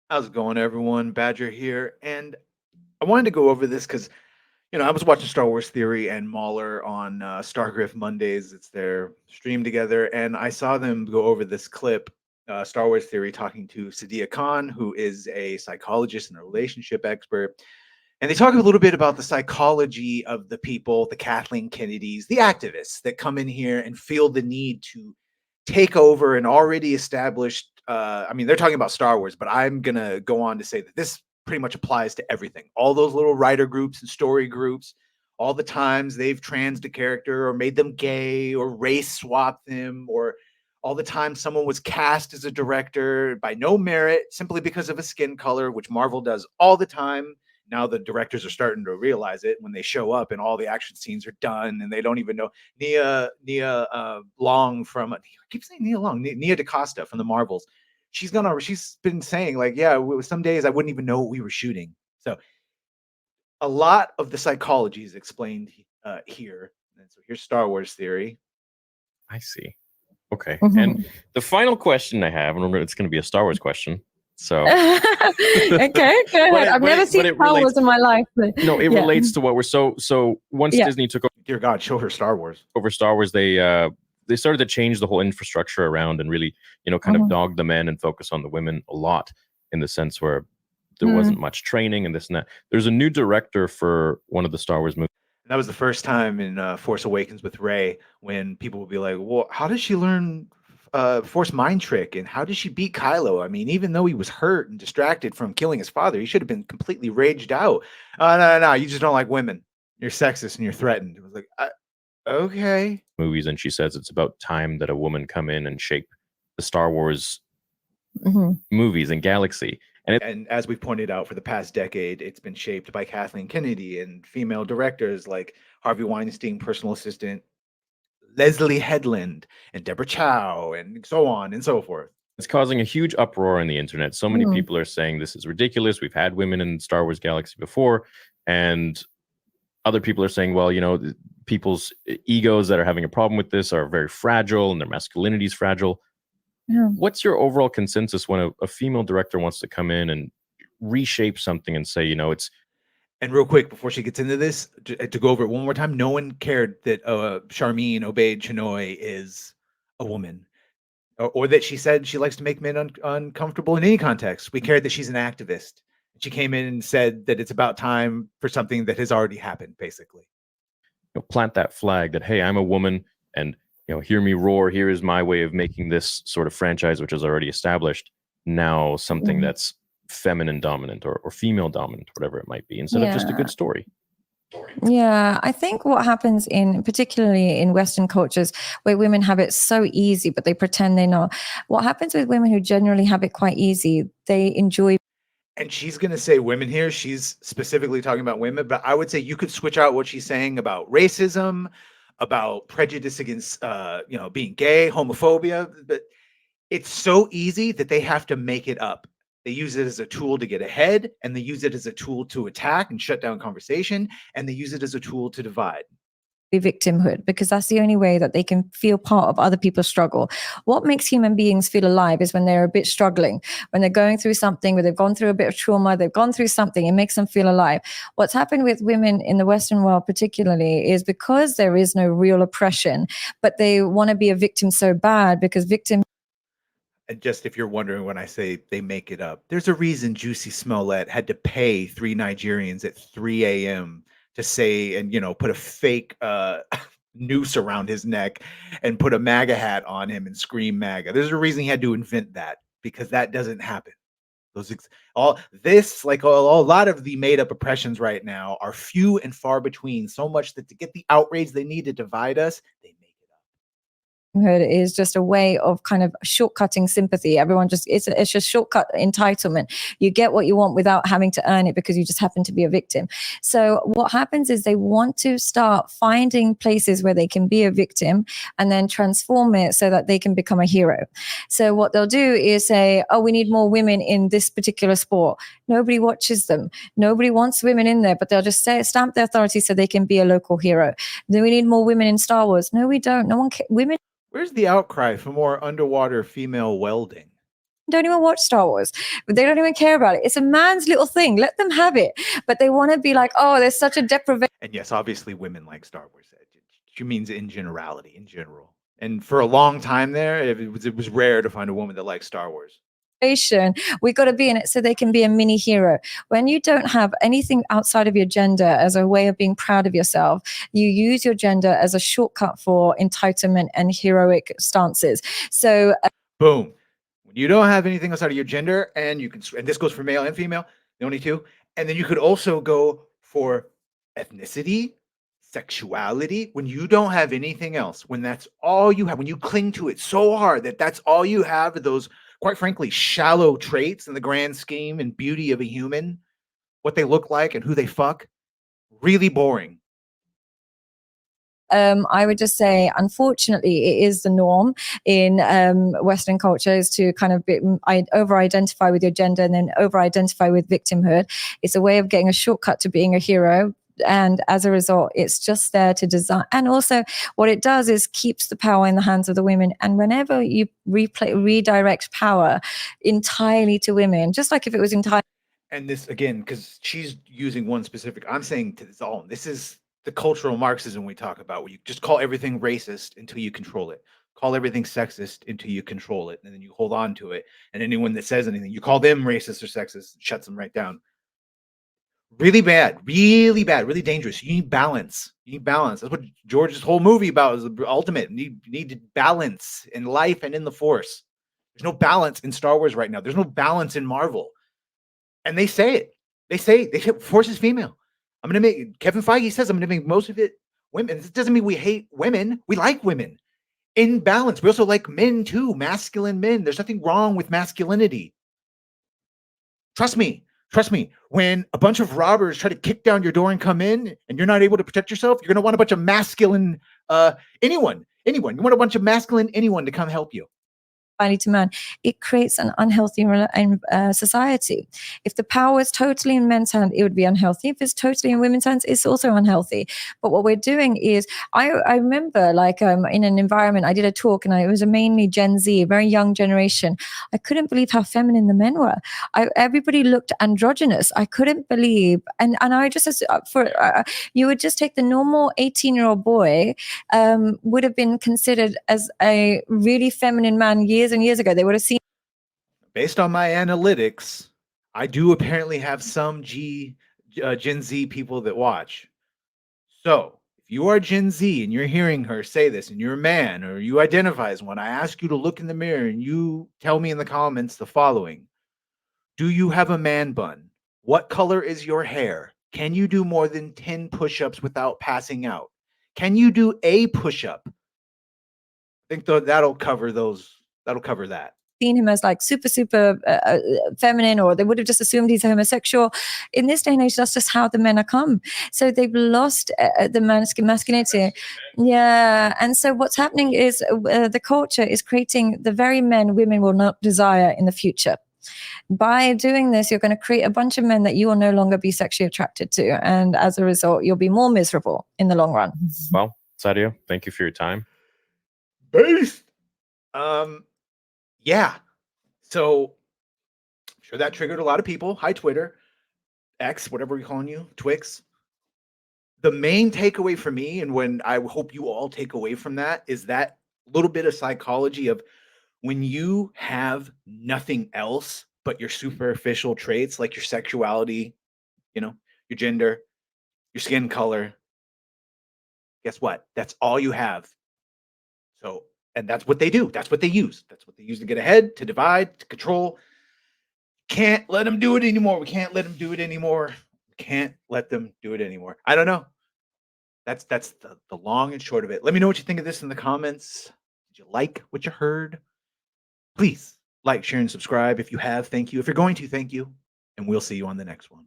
How's it going, everyone? Badger here. And I wanted to go over this because, I was watching Star Wars Theory and Mahler on Stargriff Mondays. It's their stream together. And I saw them go over this clip, Star Wars Theory, talking to Sadia Kahn, who is a psychologist and a relationship expert. And they talk a little bit about the psychology of the people, the Kathleen Kennedys, the activists that come in here and feel the need to take over an already established. I mean, they're talking about Star Wars, but I'm gonna go on to say that this pretty much applies to everything. All those little writer groups and story groups, all the times they've transed a character or made them gay or race swapped them, or all the time someone was cast as a director by no merit simply because of a skin color, which Marvel does all the time. Now the directors are starting to realize it when they show up and all the action scenes are done and they don't even know. Nia Long from I keep saying Nia Long, Nia DaCosta from the Marvels. She's been saying like, yeah, some days I wouldn't even know what we were shooting. So a lot of the psychology is explained here. And so here's Star Wars theory. I see. Okay. And the final question I have, and it's going to be a Star Wars question. So okay, go ahead. I've never seen Star Wars in my life. No, it relates to what we're so once Disney took over. Dear God, show her Star Wars. Over Star Wars, they started to change the whole infrastructure around and really, kind of dog the men and focus on the women a lot, in the sense where there wasn't much training and this and that. There's a new director for one of the Star Wars movies. And that was the first time in Force Awakens with Rey when people would be like, well, how did she learn Force Mind Trick? And how did she beat Kylo? I mean, even though he was hurt and distracted from killing his father, he should have been completely raged out. No, you just don't like women. You're sexist and you're threatened. It was like, okay. Movies, and she says it's about time that a woman come in and shape the Star Wars movies and galaxy. And as we've pointed out for the past decade, it's been shaped by Kathleen Kennedy and female directors like Harvey Weinstein, personal assistant Leslie Headland, and Deborah Chow, and so on and so forth. It's causing a huge uproar on the internet. So many people are saying this is ridiculous. We've had women in Star Wars Galaxy before. And other people are saying, well, people's egos that are having a problem with this are very fragile and their masculinity is fragile. Yeah. What's your overall consensus when a female director wants to come in and reshape something and say, it's... And real quick, before she gets into this, to go over it one more time, no one cared that Charmin Obaid-Chinoy is a woman, or that she said she likes to make men uncomfortable in any context. We cared that she's an activist. She came in and said that it's about time for something that has already happened, basically. Plant that flag that, hey, I'm a woman, and hear me roar. Here is my way of making this sort of franchise, which is already established, now something that's feminine dominant or female dominant, whatever it might be, instead of just a good story. Yeah, I think what happens particularly in Western cultures where women have it so easy, but they pretend they know. What happens with women who generally have it quite easy, they enjoy. And she's going to say women here. She's specifically talking about women, but I would say you could switch out what she's saying about racism, about prejudice against, being gay, homophobia. But it's so easy that they have to make it up. They use it as a tool to get ahead, and they use it as a tool to attack and shut down conversation, and they use it as a tool to divide. Victimhood, because that's the only way that they can feel part of other people's struggle. What makes human beings feel alive is when they're a bit struggling, when they're going through something, where they've gone through a bit of trauma, they've gone through something, it makes them feel alive. What's happened with women in the Western world particularly is because there is no real oppression, but they want to be a victim so bad because victim. And just if you're wondering when I say they make it up, there's a reason Juicy Smollett had to pay 3 Nigerians at 3 a.m. to say and put a fake noose around his neck and put a MAGA hat on him and scream MAGA. There's a reason he had to invent that, because that doesn't happen. A lot of the made up oppressions right now are few and far between, so much that to get the outrage they need to divide us, they make it up. Is just a way of kind of shortcutting sympathy. Everyone it's just shortcut entitlement. You get what you want without having to earn it because you just happen to be a victim. So what happens is they want to start finding places where they can be a victim and then transform it so that they can become a hero. So what they'll do is say, oh, we need more women in this particular sport. Nobody watches them. Nobody wants women in there, but they'll just stamp their authority so they can be a local hero. Then we need more women in Star Wars. No, we don't. No one women. Where's the outcry for more underwater female welding? don't even watch Star Wars. They don't even care about it. It's a man's little thing. Let them have it. But they want to be like, oh, there's such a deprivation. And yes, obviously women like Star Wars. She means in generality, in general. And for a long time there, it was rare to find a woman that likes Star Wars. We got to be in it so they can be a mini hero. When you don't have anything outside of your gender as a way of being proud of yourself, you use your gender as a shortcut for entitlement and heroic stances. So boom. When you don't have anything outside of your gender, and you can, and this goes for male and female, the only two, and then you could also go for ethnicity, sexuality. When you don't have anything else, when that's all you have, when you cling to it so hard that that's all you have, those, quite frankly, shallow traits in the grand scheme and beauty of a human, what they look like and who they fuck, really boring. I would just say, unfortunately, it is the norm in Western cultures to kind of over-identify with your gender and then over-identify with victimhood. It's a way of getting a shortcut to being a hero. And as a result, it's just there to design. And also what it does is keeps the power in the hands of the women. And whenever you redirect power entirely to women, just like if it was entirely. And this, again, because she's using one specific, I'm saying to this all, this is the cultural Marxism we talk about, where you just call everything racist until you control it. Call everything sexist until you control it. And then you hold on to it. And anyone that says anything, you call them racist or sexist, shuts them right down. Really bad, really dangerous. You need balance. You need balance. That's what George's whole movie about is the ultimate. You need balance in life and in the Force. There's no balance in Star Wars right now. There's no balance in Marvel. And they say it. They say Force is female. I'm going to make, Kevin Feige says, I'm going to make most of it women. This doesn't mean we hate women. We like women in balance. We also like men too, masculine men. There's nothing wrong with masculinity. Trust me. When a bunch of robbers try to kick down your door and come in and you're not able to protect yourself, you're going to want a bunch of masculine, anyone. You want a bunch of masculine anyone to come help you. To man, it creates an unhealthy society. If the power is totally in men's hands, it would be unhealthy. If it's totally in women's hands, it's also unhealthy. But what we're doing is, I remember like in an environment, I did a talk and it was a mainly Gen Z, a very young generation. I couldn't believe how feminine the men were. Everybody looked androgynous. I couldn't believe, and I just you would just take the normal 18-year-old boy, would have been considered as a really feminine man years and years ago. They would have seen. Based on my analytics, I do apparently have some Gen Z people that watch. So if you are Gen Z and you're hearing her say this and you're a man or you identify as one, I ask you to look in the mirror and you tell me in the comments the following. Do you have a man bun? What color is your hair? Can you do more than 10 push-ups without passing out? Can you do a push-up? I think that'll cover those. That'll cover that. Seen him as like super feminine, or they would have just assumed he's homosexual. In this day and age, that's just how the men are come. So they've lost the masculinity. Yeah. And so what's happening is the culture is creating the very men women will not desire in the future. By doing this, you're going to create a bunch of men that you will no longer be sexually attracted to. And as a result, you'll be more miserable in the long run. Well, Sadia, thank you for your time. Peace. Yeah. So I'm sure that triggered a lot of people. Hi, Twitter, X, whatever we're calling you, Twix. The main takeaway for me, and when I hope you all take away from that, is that little bit of psychology of when you have nothing else but your superficial traits, like your sexuality, your gender, your skin color. Guess what? That's all you have. So, and that's what they do. That's what they use. That's what they use to get ahead, to divide, to control. Can't let them do it anymore. We can't let them do it anymore. We can't let them do it anymore. I don't know. That's the long and short of it. Let me know what you think of this in the comments. Did you like what you heard? Please like, share, and subscribe. If you have, thank you. If you're going to, thank you. And we'll see you on the next one.